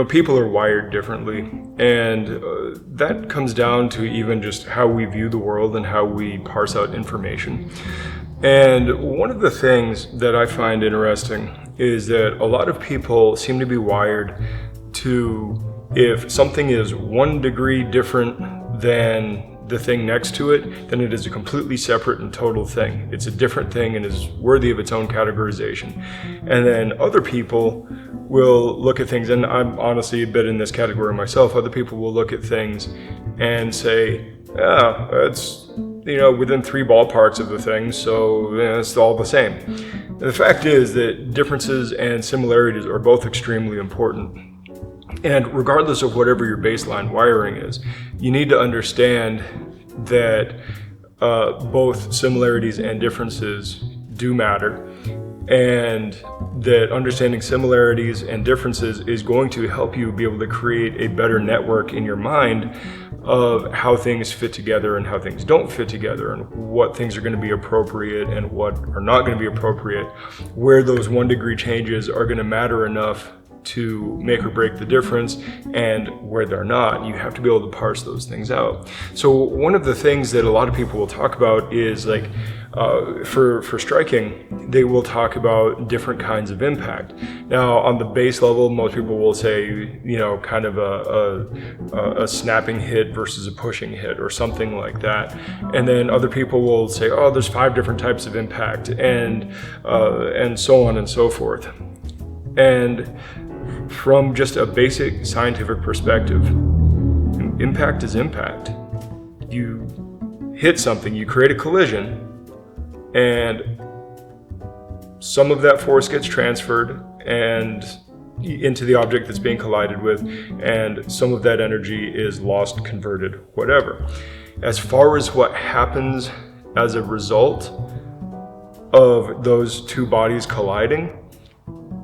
People are wired differently, and that comes down to even just how we view the world and how we parse out information. And one of the things that I find interesting is that a lot of people seem to be wired to, if something is 1 degree different than the thing next to it, then it is a completely separate and total thing. It's a different thing and is worthy of its own categorization. And then other people will look at things, and I'm honestly a bit in this category myself, other people will look at things and say, yeah, it's within 3 ballparks of the thing, so it's all the same. And the fact is that differences and similarities are both extremely important. And regardless of whatever your baseline wiring is, you need to understand that both similarities and differences do matter, and that understanding similarities and differences is going to help you be able to create a better network in your mind of how things fit together and how things don't fit together, and what things are going to be appropriate and what are not going to be appropriate, where those 1 degree changes are going to matter enough to make or break the difference, and where they're not. You have to be able to parse those things out. So one of the things that a lot of people will talk about is like, for striking, they will talk about different kinds of impact. Now, on the base level, most people will say, kind of a snapping hit versus a pushing hit or something like that. And then other people will say, oh, there's 5 different types of impact, and so on and so forth. And from just a basic scientific perspective, impact is impact. You hit something, you create a collision, and some of that force gets transferred and into the object that's being collided with, and some of that energy is lost, converted, whatever. As far as what happens as a result of those 2 bodies colliding,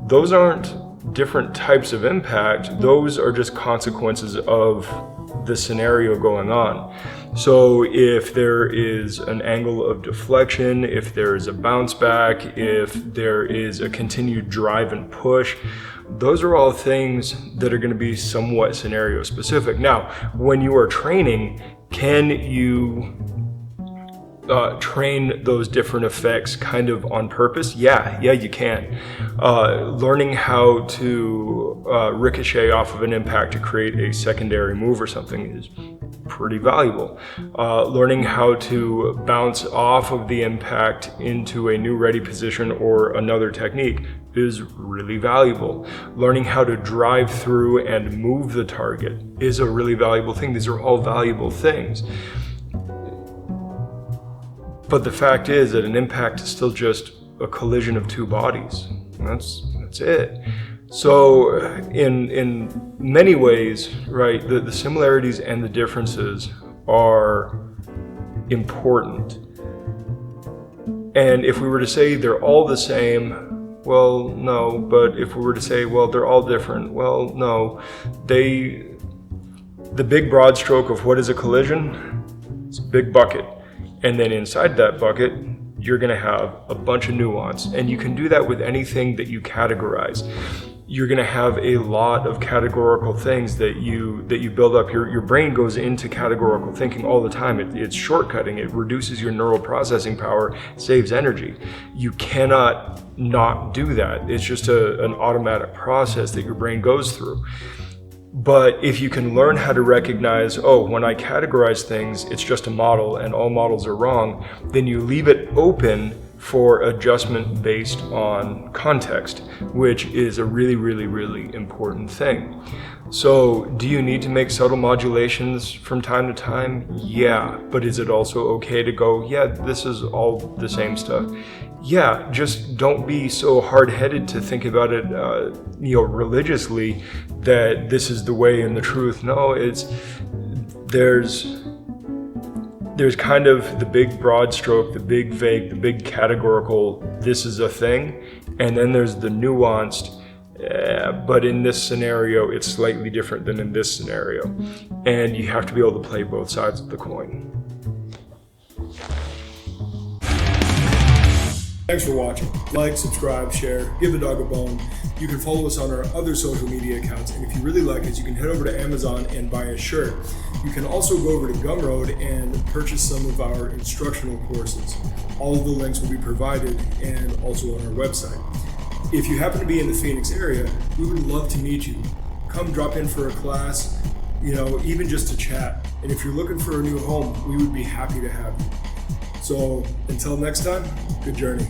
those aren't different types of impact. Those are just consequences of the scenario going on. So if there is an angle of deflection, if there is a bounce back, if there is a continued drive and push, those are all things that are going to be somewhat scenario specific. Now, when you are training, can you train those different effects kind of on purpose? Yeah, you can. Learning how to ricochet off of an impact to create a secondary move or something is pretty valuable. Learning how to bounce off of the impact into a new ready position or another technique is really valuable. Learning how to drive through and move the target is a really valuable thing. These are all valuable things. But the fact is that an impact is still just a collision of 2 bodies. That's it. So in many ways, right, the similarities and the differences are important. And if we were to say they're all the same, well, no. But if we were to say, well, they're all different, well, no. The big broad stroke of what is a collision, it's a big bucket. And then inside that bucket, you're going to have a bunch of nuance. And you can do that with anything that you categorize. You're going to have a lot of categorical things that you build up. Your brain goes into categorical thinking all the time. It's shortcutting. It reduces your neural processing power, saves energy. You cannot not do that. It's just an automatic process that your brain goes through. But if you can learn how to recognize, oh, when I categorize things, it's just a model and all models are wrong, then you leave it open for adjustment based on context, which is a really, really, really important thing. So do you need to make subtle modulations from time to time? Yeah, but is it also okay to go, yeah, this is all the same stuff? Yeah, just don't be so hard-headed to think about it, religiously, that this is the way and the truth. No, there's kind of the big broad stroke, the big vague, the big categorical, this is a thing, and then there's the nuanced, but in this scenario, it's slightly different than in this scenario. And you have to be able to play both sides of the coin. Thanks for watching. Like, subscribe, share, give the dog a bone. You can follow us on our other social media accounts, and if you really like us, you can head over to Amazon and buy a shirt. You can also go over to Gumroad and purchase some of our instructional courses. All of the links will be provided and also on our website. If you happen to be in the Phoenix area, we would love to meet you. Come drop in for a class, even just to chat. And if you're looking for a new home, we would be happy to have you. So until next time, good journey.